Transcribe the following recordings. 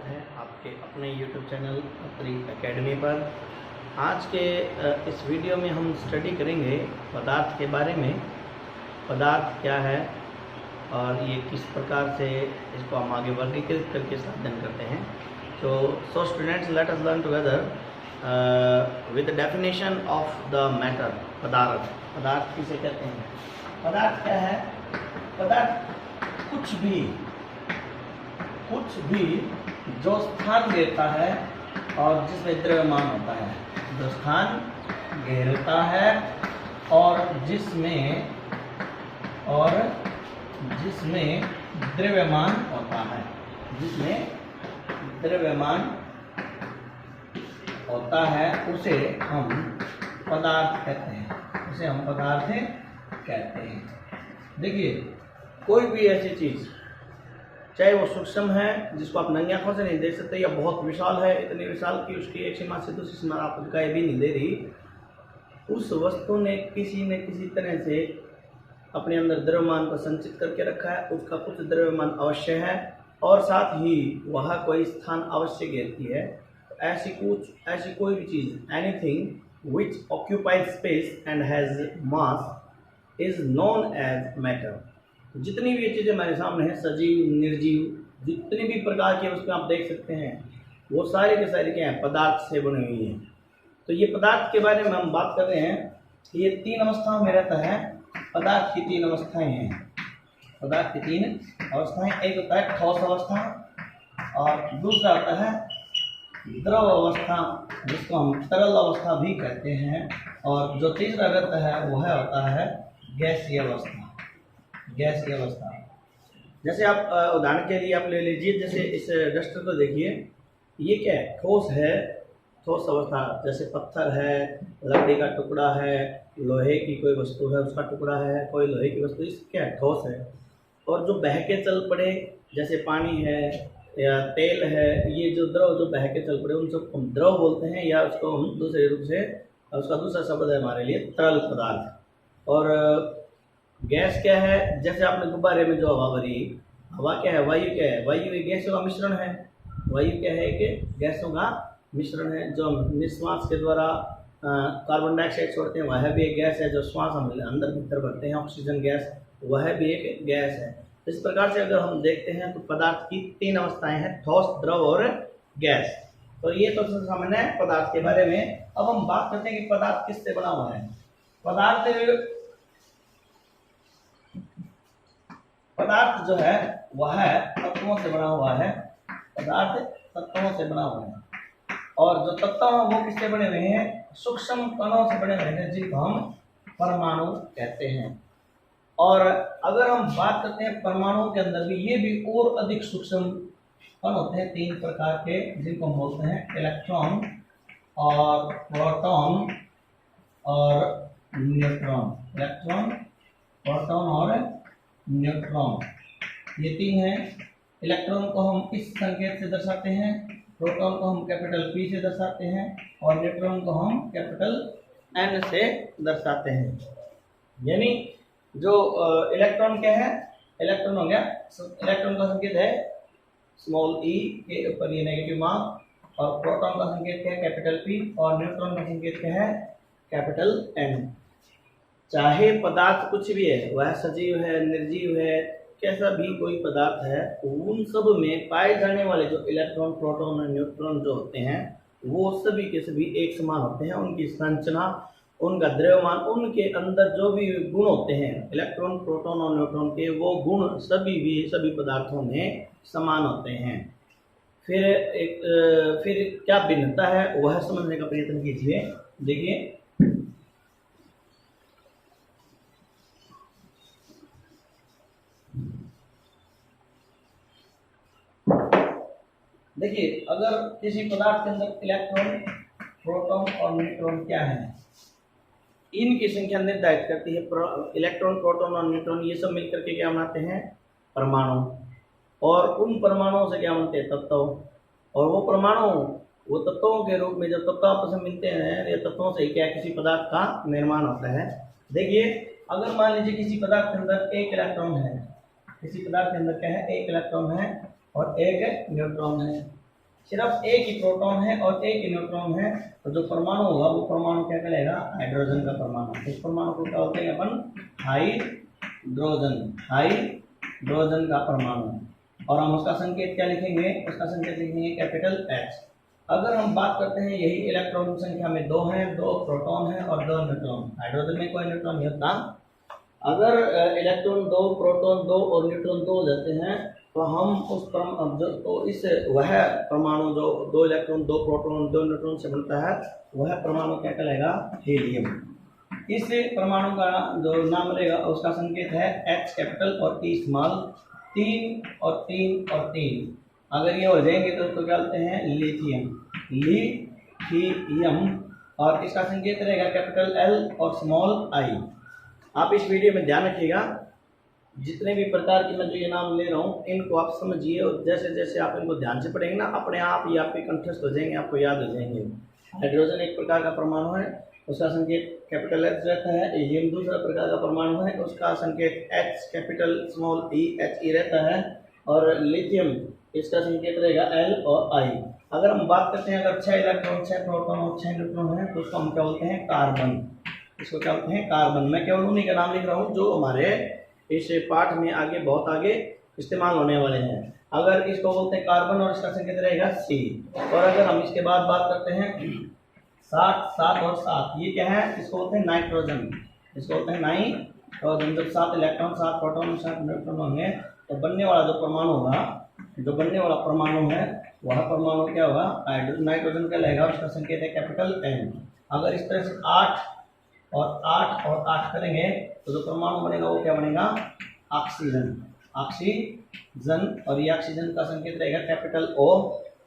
है आपके अपने YouTube चैनल अत्री एकेडमी पर। आज के इस वीडियो में हम स्टडी करेंगे पदार्थ के बारे में। पदार्थ क्या है और ये किस प्रकार से इसको हम आगे वर्गीकृत करके इसका अध्ययन करते हैं। So students, let us learn together with definition of the matter. पदार्थ किसे कहते हैं? पदार्थ क्या है? पदार्थ कुछ भी जो स्थान घेरता है और जिसमें द्रव्यमान होता है, जो स्थान घेरता है और जिसमें द्रव्यमान होता है, जिसमें द्रव्यमान होता है उसे हम पदार्थ कहते हैं। उसे हम पदार्थ कहते हैं। देखिए, कोई भी ऐसी चीज़, चाहे वो सूक्ष्म है जिसको आप नंगी आंखों से नहीं देख सकते, या बहुत विशाल है, इतनी विशाल कि उसकी एक सीमा से दूसरी सीमा आपको दिखाई भी नहीं दे रही, उस वस्तु ने किसी तरह से अपने अंदर द्रव्यमान को संचित करके रखा है। उसका कुछ द्रव्यमान अवश्य है और साथ ही वह कोई स्थान अवश्य घेरती है। ऐसी कोई भी चीज़, anything which occupies space and has mass is known as matter. जितनी भी ये चीज़ें हमारे सामने हैं, सजीव, निर्जीव, जितनी भी प्रकार की वस्तुएं आप देख सकते हैं, वो सारे के सारे क्या हैं? पदार्थ से बनी हुई हैं। तो ये पदार्थ के बारे में हम बात कर रहे हैं। ये तीन अवस्थाओं में रहता है। पदार्थ की तीन अवस्थाएं हैं। पदार्थ की तीन अवस्थाएं, एक होता है ठोस अवस्था और दूसरा होता है द्रव अवस्था, जिसको हम तरल अवस्था भी कहते हैं, और जो तीसरा रहता है वह होता है गैसीय अवस्था। गैसीय अवस्था, जैसे आप उदाहरण के लिए आप ले लीजिए, जैसे इस डस्टर को देखिए, ये क्या है? ठोस है। ठोस अवस्था जैसे पत्थर है, लकड़ी का टुकड़ा है, लोहे की कोई वस्तु है उसका टुकड़ा है, कोई लोहे की वस्तु, इस क्या है? ठोस है। और जो बह के चल पड़े, जैसे पानी है या तेल है, ये जो द्रव जो बह के चल पड़े, उन सबको हम द्रव बोलते हैं, या उसको हम दूसरे रूप से, उसका दूसरा शब्द है हमारे लिए तरल पदार्थ। और गैस क्या है? जैसे आपने गुब्बारे में जो हवा भरी, हवा क्या है? वायु क्या है? वायु एक गैसों का मिश्रण है। वायु क्या है? कि गैसों का मिश्रण है। जो हम निश्वास के द्वारा कार्बन डाइऑक्साइड छोड़ते हैं, वह भी एक गैस है। जो श्वास हम अंदर भीतर भरते हैं, ऑक्सीजन गैस, वह भी एक गैस है। इस प्रकार से अगर हम देखते हैं तो पदार्थ की तीन अवस्थाएं हैं: ठोस, द्रव और गैस। तो ये तो सामान्य है पदार्थ के बारे में। अब हम बात करते हैं कि पदार्थ किससे बना हुआ है। पदार्थ जो है वह तत्वों से बना हुआ है। पदार्थ तत्वों से बना हुआ है, और जो तत्व वो किससे बने हुए हैं? सूक्ष्म कणों से बने हुए हैं, जिनको हम परमाणु कहते हैं। और अगर हम बात करते हैं परमाणुओं के अंदर भी, ये भी और अधिक सूक्ष्म कण होते हैं, तीन प्रकार के, जिनको हम बोलते हैं इलेक्ट्रॉन और प्रोटॉन और न्यूट्रॉन। इलेक्ट्रॉन, प्रोटॉन और न्यूट्रॉन, ये तीन हैं। इलेक्ट्रॉन को हम इस संकेत से दर्शाते हैं, प्रोटॉन को हम कैपिटल P से दर्शाते हैं, और न्यूट्रॉन को हम कैपिटल N से दर्शाते हैं। यानी जो इलेक्ट्रॉन क्या है? इलेक्ट्रॉन हो गया, इलेक्ट्रॉन का संकेत है स्मॉल e के ऊपर ये नेगेटिव मार्क, और प्रोटॉन का संकेत क्या है? कैपिटल P, और न्यूट्रॉन का संकेत क्या है? Capital N। चाहे पदार्थ कुछ भी है, वह सजीव है, निर्जीव है, कैसा भी कोई पदार्थ है, उन सब में पाए जाने वाले जो इलेक्ट्रॉन, प्रोटॉन और न्यूट्रॉन जो होते हैं, वो सभी के सभी एक समान होते हैं। उनकी संरचना, उनका द्रव्यमान, उनके अंदर जो भी गुण होते हैं इलेक्ट्रॉन, प्रोटॉन और न्यूट्रॉन के, वो गुण सभी पदार्थों में समान होते हैं। फिर क्या भिन्नता है वह समझने का प्रयत्न कीजिए। देखिए, अगर किसी पदार्थ के अंदर इलेक्ट्रॉन, प्रोटॉन और न्यूट्रॉन क्या है, इनकी संख्या निर्धारित करती है। इलेक्ट्रॉन, प्रोटॉन और न्यूट्रॉन ये सब मिलकर के क्या बनाते हैं? परमाणु। और उन परमाणुओं से क्या बनते हैं? तत्व। और वो परमाणु, वो तत्वों के रूप में जब तत्व आपस में मिलते हैं, ये तत्वों से क्या किसी पदार्थ का निर्माण होता है। देखिए, अगर मान लीजिए किसी पदार्थ के अंदर एक इलेक्ट्रॉन है, किसी पदार्थ के अंदर क्या है? एक इलेक्ट्रॉन है और एक न्यूट्रॉन है। सिर्फ एक ही प्रोटॉन है और एक ही न्यूट्रॉन है, तो जो परमाणु होगा वो परमाणु क्या कहलाएगा? हाइड्रोजन का परमाणु। इस परमाणु को क्या बोलते हैं अपन? हाइड्रोजन का परमाणु। और हम उसका संकेत क्या लिखेंगे? उसका संकेत लिखेंगे कैपिटल H। अगर हम बात करते हैं यही इलेक्ट्रॉन की संख्या में 2 हैं, 2 प्रोटॉन हैं और 2 न्यूट्रॉन। हाइड्रोजन में कोई न्यूट्रॉन नहीं होता। अगर इलेक्ट्रॉन 2, प्रोटॉन 2 और न्यूट्रॉन 2 हो जाते हैं तो हम इस वह परमाणु जो 2 इलेक्ट्रॉन 2 प्रोटॉन 2 न्यूट्रॉन से बनता है, वह परमाणु क्या कहलाएगा? हीलियम। इस परमाणु का जो नाम रहेगा उसका संकेत है H कैपिटल और T स्मॉल। 3 और 3 और 3 अगर ये हो जाएंगे तो उसको क्या बोलते हैं? लिथियम। और इसका संकेत रहेगा कैपिटल L और स्मॉल I। आप इस वीडियो में ध्यान रखिएगा, जितने भी प्रकार के मैं जो ये नाम ले रहा हूँ इनको आप समझिए, और जैसे जैसे आप इनको ध्यान से पढ़ेंगे ना, अपने आप ही आपके कंठस्थ हो जाएंगे, आपको याद हो जाएंगे। हाइड्रोजन एक प्रकार का परमाणु है, उसका संकेत कैपिटल H रहता है। हीलियम दूसरा प्रकार का परमाणु है, उसका संकेत H capital small E He रहता है। और लिथियम इसका संकेत रहेगा L और I। अगर हम बात करते हैं अगर 6 इलेक्ट्रॉन 6 प्रोटॉन और 6 न्यूट्रॉन है तो उसको हम क्या बोलते हैं? कार्बन। इसको क्या बोलते हैं? कार्बन। मैं केवल उन्हीं का नाम लिख रहा हूँ जो हमारे इस पाठ में आगे बहुत आगे इस्तेमाल होने वाले हैं। अगर इसको बोलते हैं कार्बन और इसका संकेत रहेगा C। और अगर हम इसके बाद बात करते हैं 7 और 7, ये क्या है? इसको बोलते हैं नाइट्रोजन। इसको बोलते हैं नाइट्रोजन। जब 7 इलेक्ट्रॉन 7 प्रोटॉन 7 न्यूट्रॉन होंगे तो बनने वाला जो परमाणु होगा, जो बनने वाला परमाणु है वह परमाणु क्या होगा? नाइट्रोजन का रहेगा। उसका संकेत है कैपिटल N। अगर इस तरह से 8 और 8 और 8 करेंगे तो जो परमाणु बनेगा वो क्या बनेगा? ऑक्सीजन। और ये ऑक्सीजन का संकेत रहेगा कैपिटल O।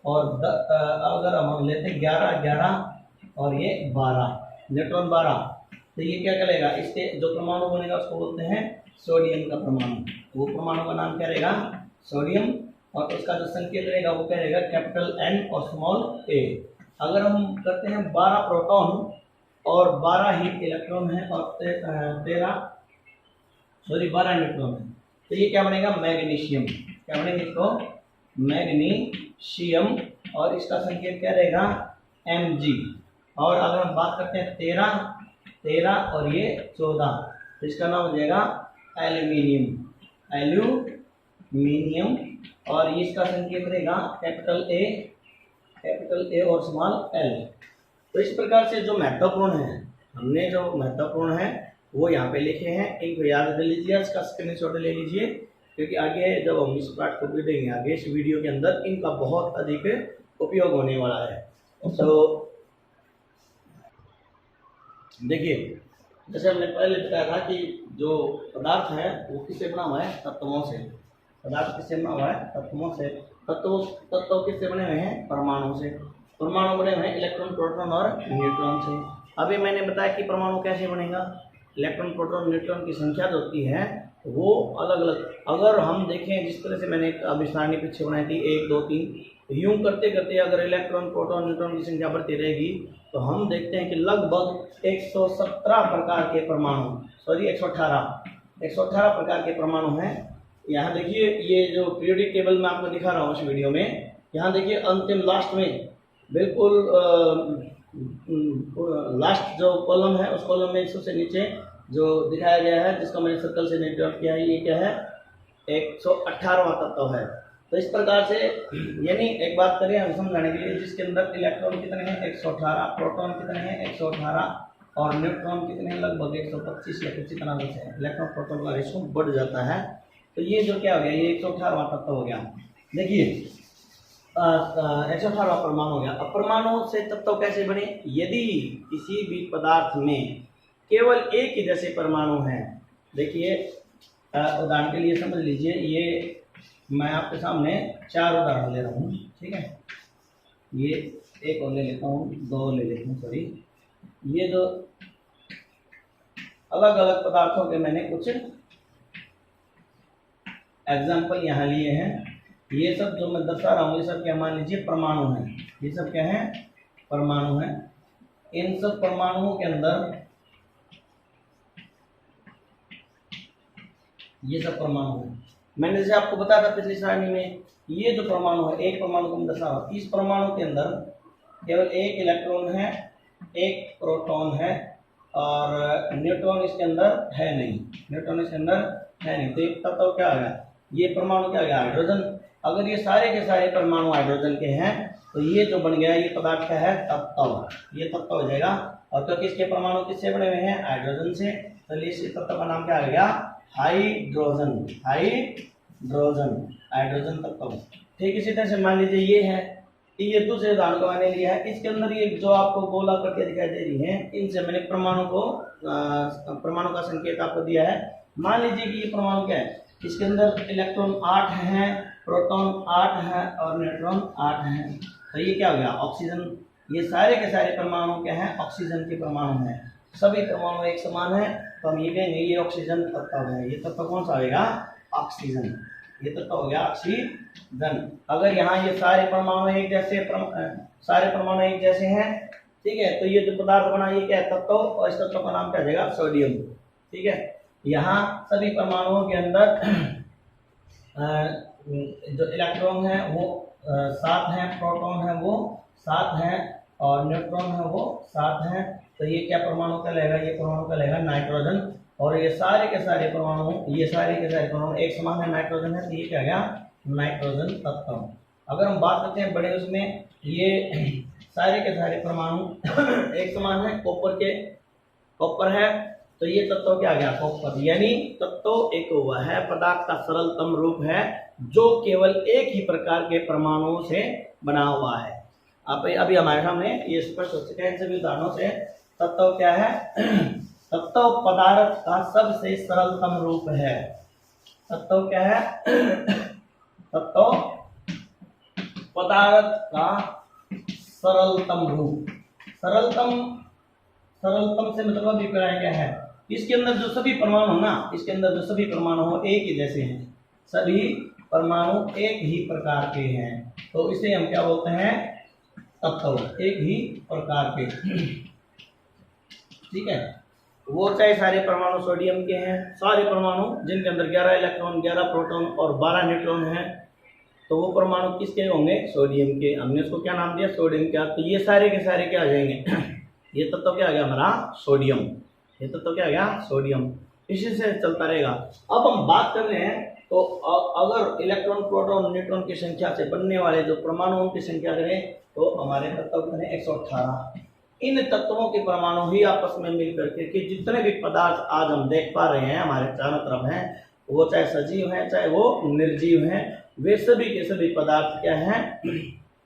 और अगर हम लेते हैं 11 और ये 12 न्यूट्रॉन 12, तो ये क्या करेगा? इसके जो परमाणु बनेगा उसको बोलते हैं सोडियम का परमाणु। वो परमाणु का नाम क्या रहेगा? सोडियम। और उसका जो संकेत रहेगा वो क्या रहेगा? कैपिटल N और स्मॉल a। अगर हम करते हैं 12 प्रोटॉन और 12 ही इलेक्ट्रॉन है और 12 न्यूट्रॉन है, तो ये क्या बनेगा? मैग्नीशियम। क्या बनेगा इसको? मैग्नीशियम। और इसका संकेत क्या रहेगा? Mg। और अगर हम बात करते हैं 13 और ये 14, तो इसका नाम हो जाएगा एल्यूमिनियम। और ये इसका संकेत रहेगा कैपिटल A और स्मॉल l। तो इस प्रकार से जो महत्वपूर्ण है, हमने जो महत्वपूर्ण है वो यहाँ पे लिखे हैं, इनको याद कर लीजिए, इसका स्क्रीनशॉट ले लीजिए, क्योंकि आगे जब हम इस पाठ को पढ़ेंगे आगे इस वीडियो के अंदर इनका बहुत अधिक उपयोग होने वाला है। तो देखिए, जैसे हमने पहले बताया था कि जो पदार्थ है वो किससे बना हुआ है? तत्वों से। पदार्थ किससे बना हुआ है? तत्वों से। तत्व किससे बने हुए हैं? परमाणु से। परमाणु बने हुए हैं इलेक्ट्रॉन प्रोटॉन और न्यूट्रॉन से। अभी मैंने बताया कि परमाणु कैसे बनेगा। इलेक्ट्रॉन प्रोटॉन न्यूट्रॉन की संख्या जो होती है वो अलग अलग, अगर हम देखें जिस तरह से मैंने अभी सारणी पीछे बनाई थी 1 2 3, यूं करते करते अगर इलेक्ट्रॉन प्रोटॉन न्यूट्रॉन की संख्या बढ़ती रहेगी तो हम देखते हैं कि लगभग 117 प्रकार के परमाणु, 118 प्रकार के परमाणु हैं। यहाँ देखिए, ये जो पीरियोडिक टेबल मैं आपको दिखा रहा हूँ इस वीडियो में, यहाँ देखिए अंतिम लास्ट में बिल्कुल लास्ट जो कॉलम है उस कॉलम में सबसे नीचे जो दिखाया गया है, जिसका मैंने सर्कल से नोट किया है, ये क्या है? 118वां तत्व है। तो इस प्रकार से, यानी एक बात करें हम समझाने के लिए, जिसके अंदर इलेक्ट्रॉन कितने हैं? 118, प्रोटॉन कितने हैं? 118 और न्यूट्रॉन कितने हैं? लगभग 125 या कुछ इतना कुछ है। इलेक्ट्रॉन प्रोटॉन का रेशो बढ़ जाता है। तो ये जो क्या हो गया, ये 118वां तत्व हो गया। देखिए 118वां परमाणु हो गया। अब परमाणु से तत्व कैसे बने? यदि किसी भी पदार्थ में केवल एक ही जैसे परमाणु हैं, देखिए उदाहरण के लिए समझ लीजिए, ये मैं आपके सामने 4 उदाहरण ले रहा हूँ, ठीक है? ये एक और ले लेता हूँ, 2 ले लेता हूँ, सॉरी। ये जो अलग अलग पदार्थों के मैंने कुछ एग्जाम्पल यहाँ लिए हैं। ये सब जो मैं दर्शा रहा हूँ ये सब क्या मान लीजिए परमाणु हैं। ये सब क्या है? परमाणु हैं। इन सब परमाणुओं के अंदर ये सब परमाणु हैं। मैंने जैसे आपको बताया था पिछली सारणी में, ये जो परमाणु है, एक परमाणु को मैं दर्शा रहा हूं, इस परमाणु के अंदर केवल एक इलेक्ट्रॉन है, एक प्रोटॉन है और न्यूट्रॉन इसके अंदर है नहीं, न्यूट्रॉन इसके अंदर है नहीं। तो एक तत्व क्या आ गया, ये परमाणु क्या आ गया, हाइड्रोजन। अगर ये सारे के सारे परमाणु हाइड्रोजन के हैं तो ये जो बन गया ये पदार्थ क्या है, तत्व। ये तत्व हो जाएगा। और क्योंकि इसके परमाणु किससे बने हुए हैं, हाइड्रोजन से, तो इस तत्व का नाम क्या आ गया, हाइड्रोजन। हाइड्रोजन, हाइड्रोजन तत्व। ठीक इसी तरह से मान लीजिए ये है, ये दूसरे उदाहरण को मैंने लिया है, इसके अंदर ये जो आपको गोला करके दिखाई दे रही है, इनसे मैंने परमाणु का संकेत आपको दिया है। मान लीजिए कि ये परमाणु क्या है, इसके अंदर इलेक्ट्रॉन 8 हैं, प्रोटॉन 8 है और न्यूट्रॉन 8 हैं। तो ये क्या हो गया, ऑक्सीजन। ये सारे के सारे परमाणु क्या हैं, ऑक्सीजन के परमाणु हैं। सभी परमाणु एक समान है, तो हम ये कहेंगे ये ऑक्सीजन तत्व है। ये तत्व कौन सा होगा, ऑक्सीजन। ये तत्व हो गया ऑक्सीजन। अगर यहाँ ये सारे परमाणु एक जैसे हैं, ठीक है, तो ये जो पदार्थ बना ये क्या है, तत्व, और इस तत्व का नाम क्या जाएगा, सोडियम। ठीक है, यहाँ सभी परमाणुओं के अंदर जो इलेक्ट्रॉन है वो 7 हैं, प्रोटॉन है वो 7 हैं और न्यूट्रॉन है वो 7 हैं। तो ये क्या परमाणु कहलाएगा, ये परमाणु कहलाएगा नाइट्रोजन। और ये सारे के सारे परमाणु एक समान है, नाइट्रोजन है, तो ये क्या गया, नाइट्रोजन तत्व। अगर हम बात करते हैं बड़े उसमें, ये सारे के सारे परमाणु एक समान है, कॉपर है, तो ये तत्व क्या गया, कॉपर। यानी तत्व एक वह है पदार्थ का सरलतम रूप है जो केवल एक ही प्रकार के परमाणुओं से बना हुआ है। आप अभी हमारे सामने ये स्पष्ट हो चुका है इन सभी उदाहरणों से। तत्व क्या है, तत्व पदार्थ का सबसे सरलतम रूप है। तत्व क्या है, तत्व पदार्थ का सरलतम रूप। सरलतम से मतलब अभिप्राय क्या है, इसके अंदर जो सभी परमाणु ना, इसके अंदर जो सभी परमाणु हो एक ही जैसे हैं, सभी परमाणु एक ही प्रकार के हैं, तो इसे हम क्या बोलते हैं, तत्व, एक ही प्रकार के। ठीक है, वो चाहे सारे परमाणु सोडियम के हैं, सारे परमाणु जिनके अंदर 11 इलेक्ट्रॉन, 11 प्रोटॉन और 12 न्यूट्रॉन हैं, तो वो परमाणु किसके होंगे, सोडियम के। हमने उसको क्या नाम दिया, सोडियम का। तो ये सारे के सारे क्या आ जाएंगे, ये तत्व क्या आ गया हमारा, सोडियम। ये तत्व क्या आ गया, सोडियम। इसी से चलता रहेगा। अब हम बात कर रहे हैं, तो अगर इलेक्ट्रॉन, प्रोटॉन, न्यूट्रॉन की संख्या से बनने वाले जो परमाणुओं की संख्या करें, तो हमारे तत्व करें 118। इन तत्वों के परमाणु ही आपस में मिलकर के जितने भी पदार्थ आज हम देख पा रहे हैं हमारे चारों तरफ हैं, वो चाहे सजीव हैं चाहे वो निर्जीव हैं, वे सभी के सभी पदार्थ क्या हैं,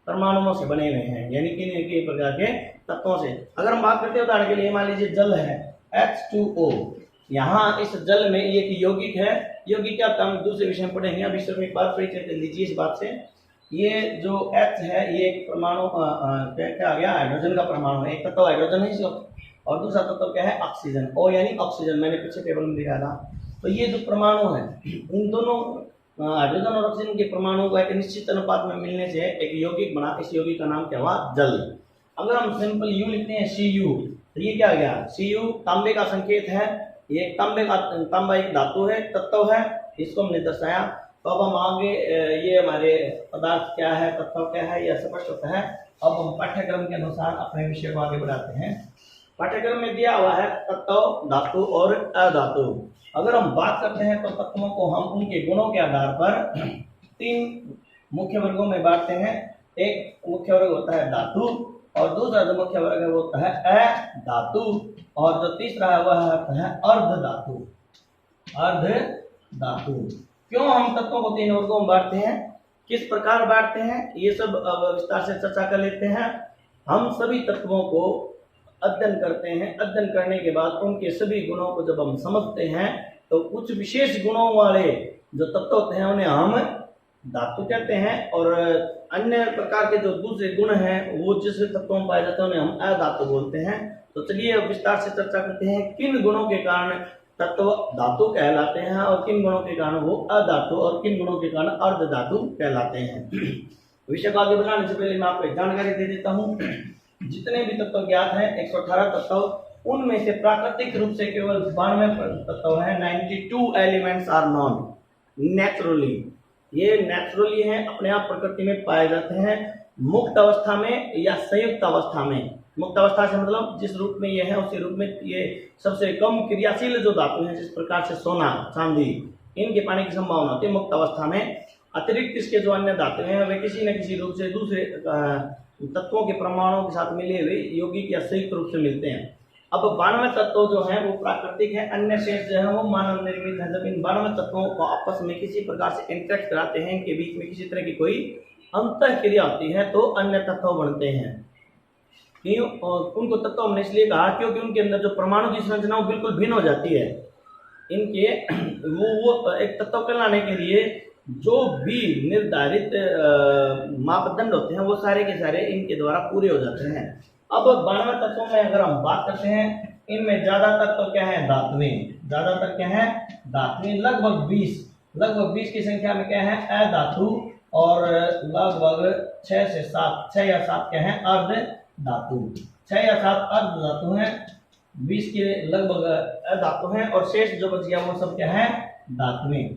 परमाणुओं से बने हुए हैं, यानी कि प्रकार के तत्वों से। अगर हम बात करते हैं उदाहरण के लिए, मान लीजिए जल है H2O, यहाँ इस जल में एक यौगिक है। यौगिक क्या हम दूसरे विषय में पढ़ेंगे, अभी सिर्फ एक बार परिचय दे लीजिए इस बात से। ये जो H है ये एक परमाणु क्या आ गया, हाइड्रोजन का परमाणु है। एक तत्व हाइड्रोजन है इसका, और दूसरा तत्व क्या है, ऑक्सीजन। ओ यानी ऑक्सीजन, मैंने पीछे टेबल में दिखाया था। तो ये जो परमाणु है, इन दोनों हाइड्रोजन और ऑक्सीजन के परमाणु को एक निश्चित अनुपात में मिलने से एक यौगिक बना। इस यौगिक का नाम क्या हुआ, जल। अगर हम सिंपल यू लिखते हैं Cu, तो ये क्या आ गया, Cu तांबे का संकेत है। ये तांबा एक धातु है, तत्व है, इसको हमने दर्शाया। तो अब हम आगे ये हमारे पदार्थ क्या है, तत्व क्या है, यह स्पष्ट होता है। अब हम पाठ्यक्रम के अनुसार अपने विषय को आगे बढ़ाते हैं। पाठ्यक्रम में दिया हुआ है तत्व, धातु और अधातु। अगर हम बात करते हैं तो तत्वों को हम उनके गुणों के आधार पर 3 मुख्य वर्गों में बांटते हैं। एक मुख्य वर्ग होता है धातु, और दूसरा जो मुख्य वर्ग है वो होता है अधातु, और जो तीसरा है वह होता है अर्धधातु। अर्धधातु। क्यों हम तत्वों को 3 वर्गों में बांटते हैं, किस प्रकार बांटते हैं, ये सब विस्तार से चर्चा कर लेते हैं। हम सभी तत्वों को अध्ययन करते हैं, अध्ययन करने के बाद उनके सभी गुणों को जब हम समझते हैं, तो कुछ विशेष गुणों वाले जो तत्व होते हैं उन्हें हम धातु कहते हैं, और अन्य प्रकार के जो दूसरे गुण हैं वो जिस तत्वों में पाए जाते हैं उन्हें हम अधातु बोलते हैं। तो चलिए अब विस्तार से चर्चा करते हैं किन गुणों के कारण तत्व धातु कहलाते हैं, और किन गुणों के कारण वो अधातु, और किन गुणों के कारण अर्धधातु कहलाते हैं। विषय को आगे बढ़ाने से पहले मैं आपको एक जानकारी दे देता हूँ। जितने भी तत्व ज्ञात हैं 118 तत्व, उनमें से प्राकृतिक रूप से केवल 92 तत्व हैं। 92 एलिमेंट्स आर नॉन नेचुरली, ये नेचुरली हैं, अपने आप प्रकृति में पाए जाते हैं, मुक्त अवस्था में या संयुक्त अवस्था में। मुक्त अवस्था से मतलब जिस रूप में ये है उसी रूप में ये सबसे कम क्रियाशील जो धातु हैं, जिस प्रकार से सोना, चांदी, इनके पाने की संभावना होती है मुक्त अवस्था में। अतिरिक्त इसके जो अन्य धातु हैं वे किसी न किसी रूप से दूसरे तत्वों के परमाणुओं के साथ मिले हुए यौगिक या संयुक्त रूप से मिलते हैं। अब 92 तत्व जो हैं वो प्राकृतिक हैं, अन्य शेष जो है वो मानव निर्मित है। जब इन 92 तत्वों को आपस में किसी प्रकार से इंटरेक्ट कराते हैं, इनके बीच में किसी तरह की कोई अंतर क्रिया होती है तो अन्य तत्व बनते हैं। क्यों उनको तत्व हमने इसलिए कहा क्योंकि उनके अंदर जो परमाणु की संरचना वो बिल्कुल भिन्न हो जाती है। इनके वो एक तत्व कहलाने के लिए जो भी निर्धारित मापदंड होते हैं वो सारे के सारे इनके द्वारा पूरे हो जाते हैं। अब 92 तत्वों में अगर हम बात करते हैं, इनमें ज्यादातर तो क्या है, धातुएं। ज्यादातर क्या है, धातुएं। लगभग 20 की संख्या में क्या है, अधातु, और लगभग 6 या 7 क्या है, अर्ध धातु। 6 या 7 अर्ध धातु हैं, 20 के लगभग अधातु हैं, और शेष जो बच गया वो सब क्या है, धातुएं।